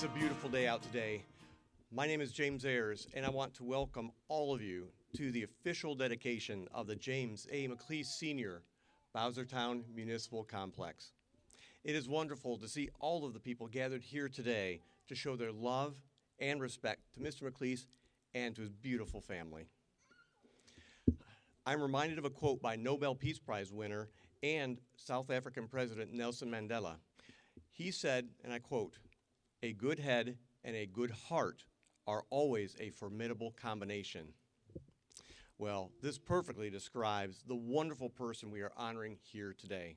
It's a beautiful day out today. My name is James Ayers, and I want to welcome all of you to the official dedication of the James A. McClease Sr. Bowsertown Municipal Complex. It is wonderful to see all of the people gathered here today to show their love and respect to Mr. McClease and to his beautiful family. I'm reminded of a quote by Nobel Peace Prize winner and South African President Nelson Mandela. He said, and I quote, "A good head and a good heart are always a formidable combination." Well, this perfectly describes the wonderful person we are honoring here today.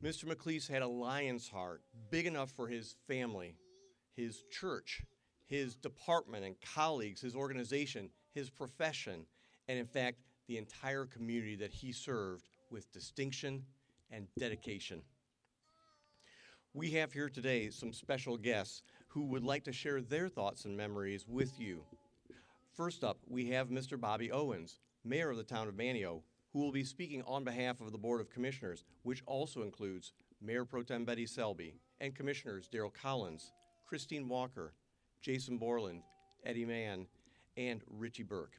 Mr. McClease had a lion's heart, big enough for his family, his church, his department and colleagues, his organization, his profession, and in fact, the entire community that he served with distinction and dedication. We have here today some special guests who would like to share their thoughts and memories with you. First up, we have Mr. Bobby Owens, Mayor of the Town of Manteo, who will be speaking on behalf of the Board of Commissioners, which also includes Mayor Pro Tem Betty Selby and Commissioners Darrell Collins, Christine Walker, Jason Borland, Eddie Mann, and Richie Burke.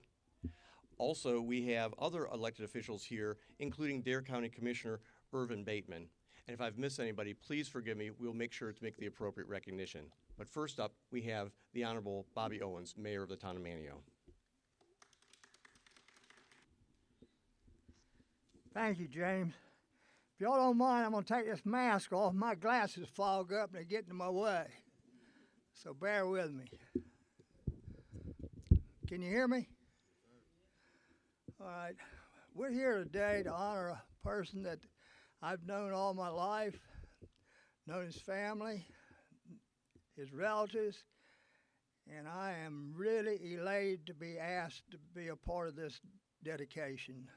Also, we have other elected officials here, including Dare County Commissioner Irvin Bateman. And if I've missed anybody, please forgive me. We'll make sure to make the appropriate recognition. But first up, we have the Honorable Bobby Owens, Mayor of the Town of Manteo. Thank you, James. If y'all don't mind, I'm going to take this mask off. My glasses fog up and they get in my way. So bear with me. Can you hear me? All right. We're here today to honor a person that I've known all my life, known his family, his relatives, and I am really elated to be asked to be a part of this dedication.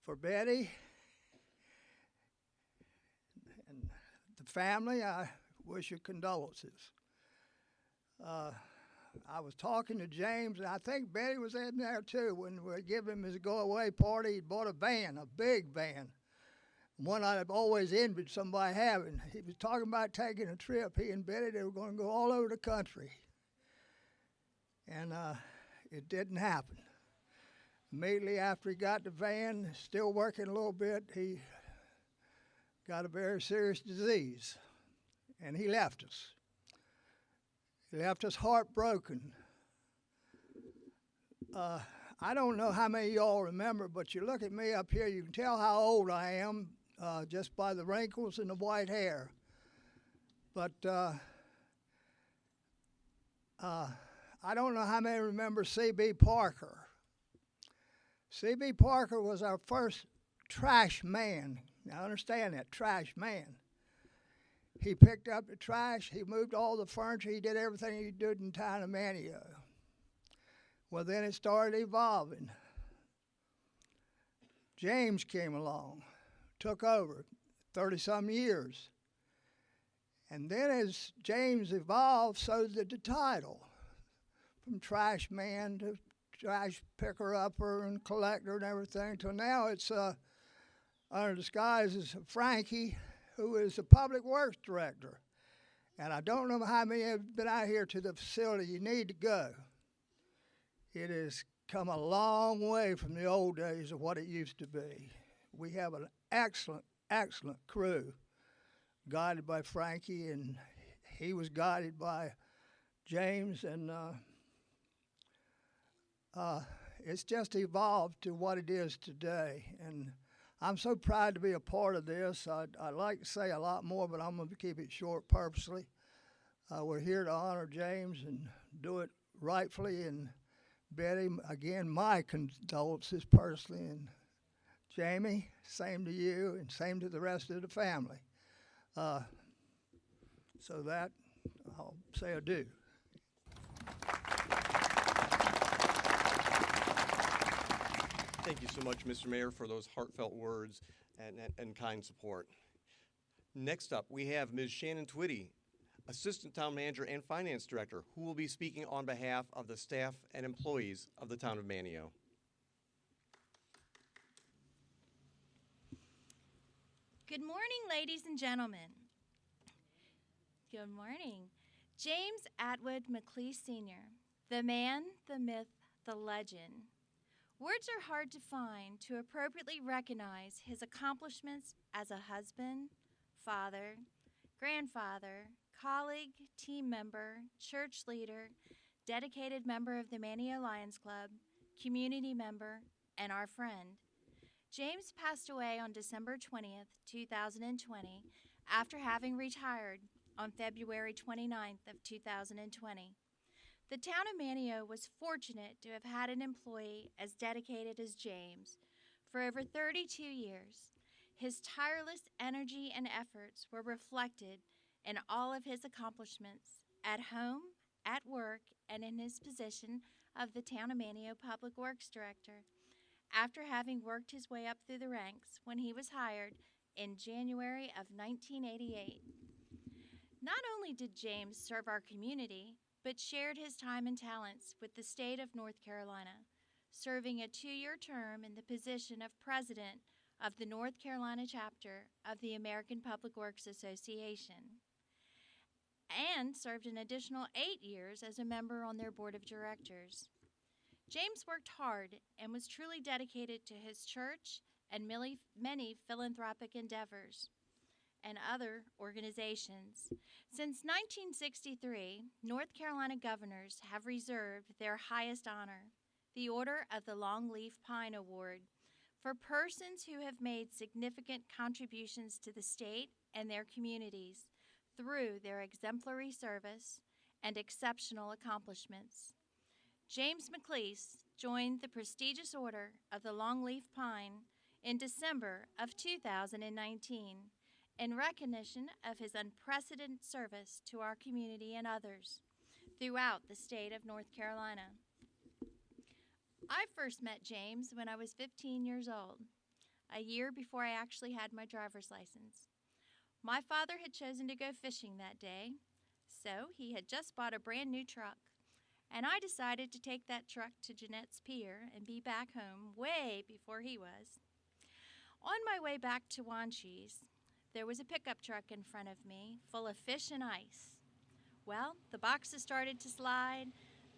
For Betty and the family, I wish you condolences. I was talking to James, and I think Betty was in there too, when we gave him his go-away party. He bought a van, a big van, one I've always envied somebody having. He was talking about taking a trip. He and Betty, they were going to go all over the country. And it didn't happen. Immediately after he got the van, still working a little bit, he got a very serious disease, and he left us. He left us heartbroken. I don't know how many of y'all remember, but you look at me up here, you can tell how old I am just by the wrinkles and the white hair. But I don't know how many remember C.B. Parker. C.B. Parker was our first trash man. Now understand that, trash man. He picked up the trash, he moved all the furniture, he did everything he did in town of Manteo. Well, then it started evolving. James came along, took over 30-some years. And then as James evolved, so did the title. From trash man to trash picker-upper and collector and everything, till now it's under disguise as Frankie, who is the Public Works Director. And I don't know how many have been out here to the facility. You need to go. It has come a long way from the old days of what it used to be. We have an excellent, excellent crew, guided by Frankie, and he was guided by James, and it's just evolved to what it is today. And I'm so proud to be a part of this. I'd like to say a lot more, but I'm going to keep it short purposely. We're here to honor James and do it rightfully. And Betty, again, my condolences personally. And Jamie, same to you, and same to the rest of the family. So that, I'll say adieu. Thank you so much, Mr. Mayor, for those heartfelt words and kind support. Next up, we have Ms. Shannon Twitty, Assistant Town Manager and Finance Director, who will be speaking on behalf of the staff and employees of the Town of Manteo. Good morning, ladies and gentlemen. Good morning. James Atwood McClease Sr., the man, the myth, the legend. Words are hard to find to appropriately recognize his accomplishments as a husband, father, grandfather, colleague, team member, church leader, dedicated member of the Manio Lions Club, community member, and our friend. James passed away on December 20th, 2020, after having retired on February 29th of 2020. The town of Manio was fortunate to have had an employee as dedicated as James for over 32 years. His tireless energy and efforts were reflected in all of his accomplishments at home, at work, and in his position of the town of Manio Public Works Director, after having worked his way up through the ranks when he was hired in January of 1988. Not only did James serve our community, but shared his time and talents with the state of North Carolina, serving a 2-year term in the position of president of the North Carolina chapter of the American Public Works Association, and served an additional 8 years as a member on their board of directors. James worked hard and was truly dedicated to his church and many philanthropic endeavors and other organizations. Since 1963, North Carolina governors have reserved their highest honor, the Order of the Longleaf Pine Award, for persons who have made significant contributions to the state and their communities through their exemplary service and exceptional accomplishments. James McClease joined the prestigious Order of the Longleaf Pine in December of 2019 in recognition of his unprecedented service to our community and others throughout the state of North Carolina. I first met James when I was 15 years old, a year before I actually had my driver's license. My father had chosen to go fishing that day, so he had just bought a brand new truck, and I decided to take that truck to Jeanette's Pier and be back home way before he was. On my way back to Wanchese, there was a pickup truck in front of me full of fish and ice. Well, the boxes started to slide,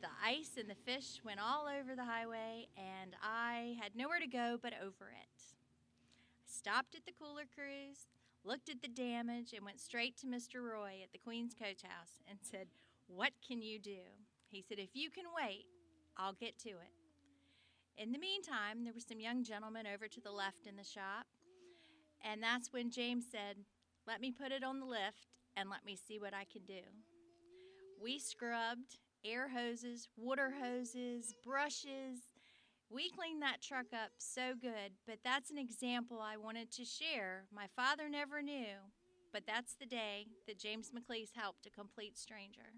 the ice and the fish went all over the highway, and I had nowhere to go but over it. I stopped at the cooler cruise, looked at the damage, and went straight to Mr. Roy at the Queen's Coach House and said, "What can you do?" He said, "If you can wait, I'll get to it." In the meantime, there were some young gentlemen over to the left in the shop, and that's when James said, "Let me put it on the lift and let me see what I can do." We scrubbed, air hoses, water hoses, brushes. We cleaned that truck up so good, but that's an example I wanted to share. My father never knew, but that's the day that James McClease helped a complete stranger.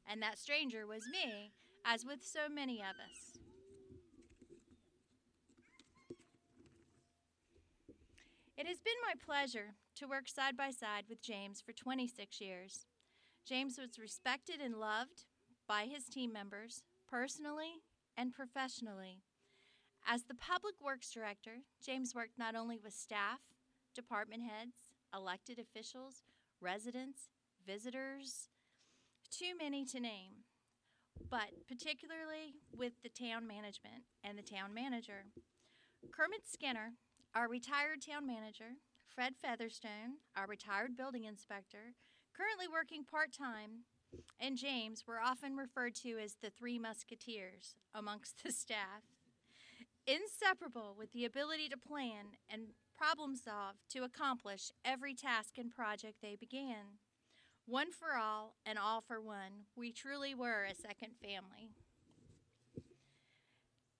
And that stranger was me, as with so many of us. It has been my pleasure to work side by side with James for 26 years. James was respected and loved by his team members, personally and professionally. As the Public Works Director, James worked not only with staff, department heads, elected officials, residents, visitors, too many to name, but particularly with the town management and the town manager. Kermit Skinner, our retired town manager, Fred Featherstone, our retired building inspector, currently working part-time, and James were often referred to as the Three Musketeers amongst the staff. Inseparable with the ability to plan and problem solve to accomplish every task and project they began. One for all and all for one, we truly were a second family.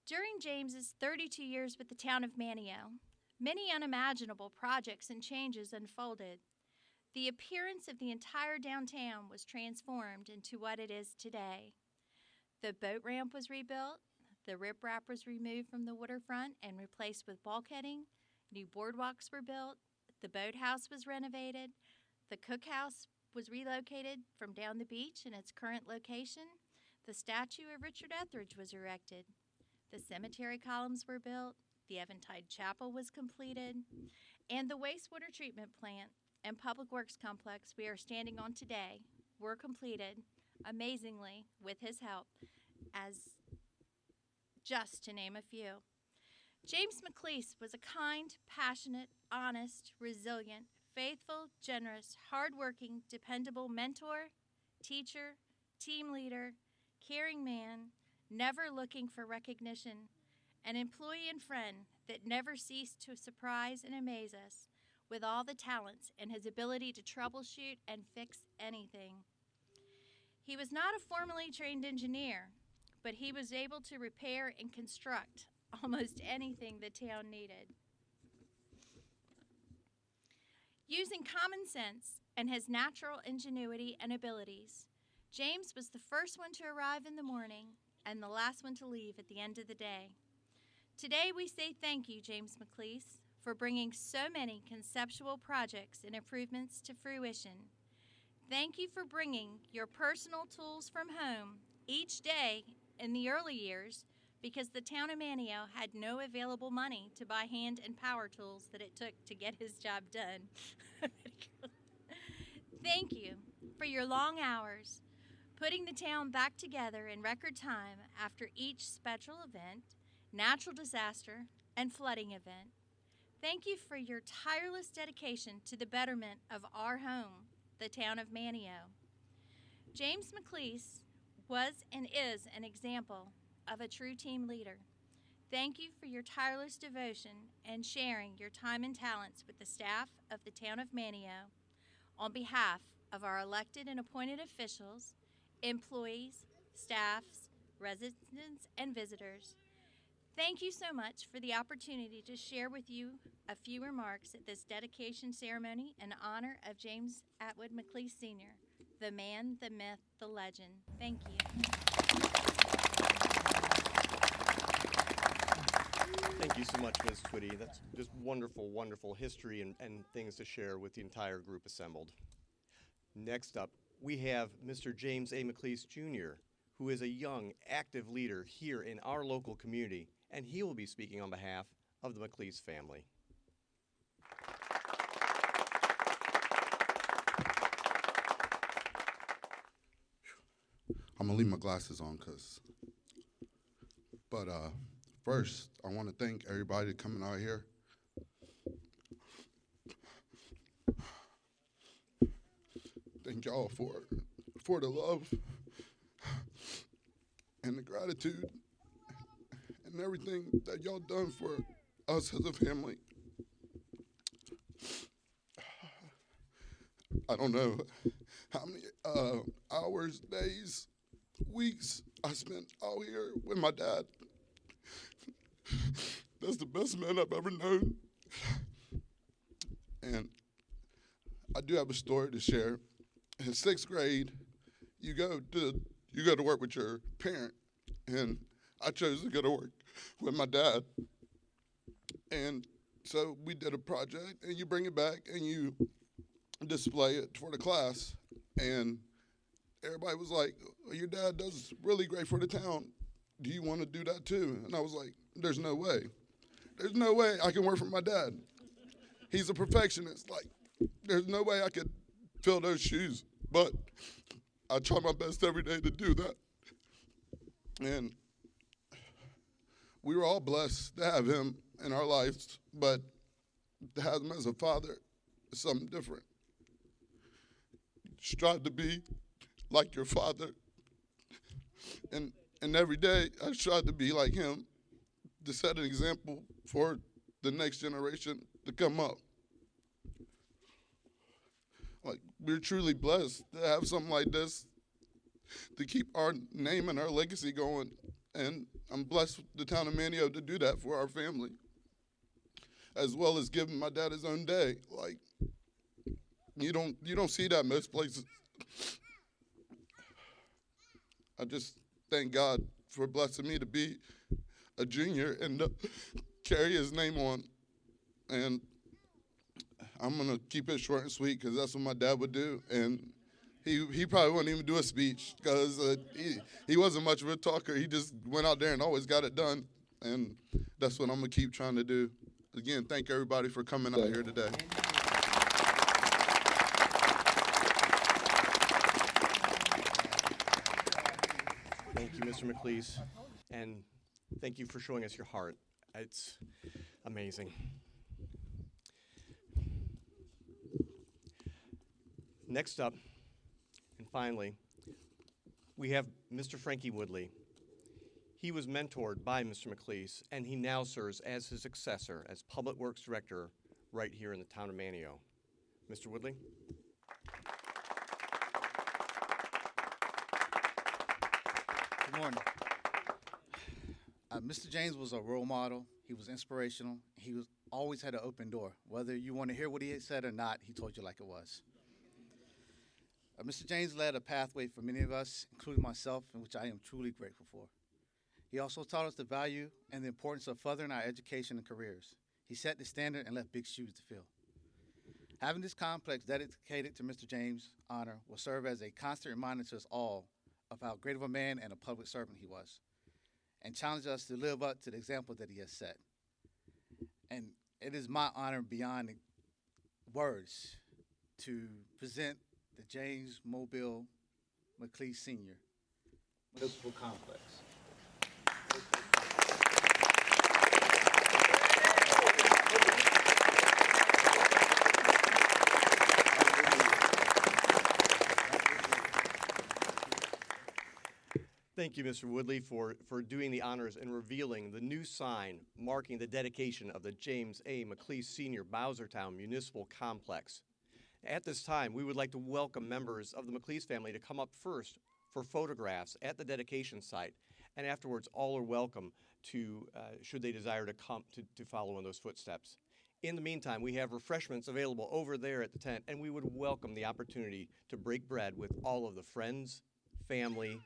During James's 32 years with the town of Manio, many unimaginable projects and changes unfolded. The appearance of the entire downtown was transformed into what it is today. The boat ramp was rebuilt, the riprap was removed from the waterfront and replaced with bulkheading, new boardwalks were built, the boathouse was renovated, the cookhouse was relocated from down the beach in its current location, the statue of Richard Etheridge was erected, the cemetery columns were built, the Eventide Chapel was completed, and the wastewater treatment plant and public works complex we are standing on today were completed amazingly, with his help, as just to name a few. James McClease was a kind, passionate, honest, resilient, faithful, generous, hardworking, dependable mentor, teacher, team leader, caring man, never looking for recognition, an employee and friend that never ceased to surprise and amaze us with all the talents and his ability to troubleshoot and fix anything. He was not a formally trained engineer, but he was able to repair and construct almost anything the town needed. Using common sense and his natural ingenuity and abilities, James was the first one to arrive in the morning and the last one to leave at the end of the day. Today we say thank you, James McClease, for bringing so many conceptual projects and improvements to fruition. Thank you for bringing your personal tools from home each day in the early years, because the town of Manteo had no available money to buy hand and power tools that it took to get his job done. Thank you for your long hours, putting the town back together in record time after each special event, natural disaster, and flooding event. Thank you for your tireless dedication to the betterment of our home, the town of Manteo. James McClease was and is an example of a true team leader. Thank you for your tireless devotion and sharing your time and talents with the staff of the town of Manteo on behalf of our elected and appointed officials, employees, staffs, residents, and visitors. Thank you so much for the opportunity to share with you a few remarks at this dedication ceremony in honor of James Atwood McClease Sr., the man, the myth, the legend. Thank you. Thank you so much, Ms. Twitty. That's just wonderful, wonderful history and things to share with the entire group assembled. Next up, we have Mr. James A. McClease Jr., who is a young, active leader here in our local community, and he will be speaking on behalf of the McClease family. I'm gonna leave my glasses on, but first I want to thank everybody coming out here. Thank y'all for the love and the gratitude and everything that y'all done for us as a family. I don't know how many hours, days, weeks I spent out here with my dad. That's the best man I've ever known. And I do have a story to share. In sixth grade, you go to work with your parent, and I chose to go to work with my dad. And so we did a project, and you bring it back, and you display it for the class. And everybody was like, well, your dad does really great for the town. Do you want to do that too? And I was like, there's no way. There's no way I can work for my dad. He's a perfectionist. Like, there's no way I could fill those shoes. But I try my best every day to do that. And we were all blessed to have him in our lives, but to have him as a father is something different. Strive to be like your father. And every day I strive to be like him, to set an example for the next generation to come up. Like, we're truly blessed to have something like this to keep our name and our legacy going. And I'm blessed with the town of Manteo to do that for our family, as well as giving my dad his own day. Like, you don't see that most places. I just thank God for blessing me to be a junior and to carry his name on. And I'm gonna keep it short and sweet because that's what my dad would do. And he probably wouldn't even do a speech because he wasn't much of a talker. He just went out there and always got it done. And that's what I'm gonna keep trying to do. Again, thank everybody for coming out here today. Thank you, Mr. McClease, and thank you for showing us your heart. It's amazing. Next up, and finally, we have Mr. Frankie Woodley. He was mentored by Mr. McClease, and he now serves as his successor as Public Works Director right here in the town of Manteo. Mr. Woodley? Good morning. Mr. James was a role model. He was inspirational. He was always had an open door. Whether you want to hear what he said or not, he told you like it was. Mr. James led a pathway for many of us, including myself, in which I am truly grateful for. He also taught us the value and the importance of furthering our education and careers. He set the standard and left big shoes to fill. Having this complex dedicated to Mr. James' honor will serve as a constant reminder to us all of how great of a man and a public servant he was, and challenge us to live up to the example that he has set. And it is my honor beyond words to present the James Mobile McClease Sr. Municipal Complex. Thank you, Mr. Woodley, for doing the honors and revealing the new sign marking the dedication of the James A. McClease Sr. Bowsertown Municipal Complex. At this time, we would like to welcome members of the McClease family to come up first for photographs at the dedication site, and afterwards all are welcome to, should they desire to come to follow in those footsteps. In the meantime, we have refreshments available over there at the tent, and we would welcome the opportunity to break bread with all of the friends, family,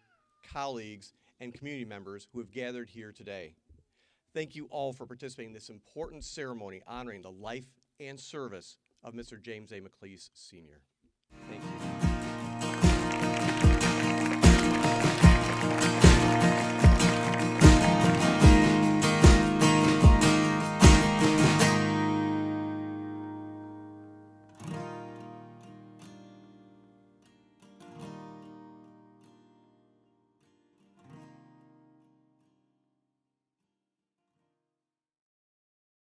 colleagues, and community members who have gathered here today. Thank you all for participating in this important ceremony honoring the life and service of Mr. James A. McClease Sr. Thank you.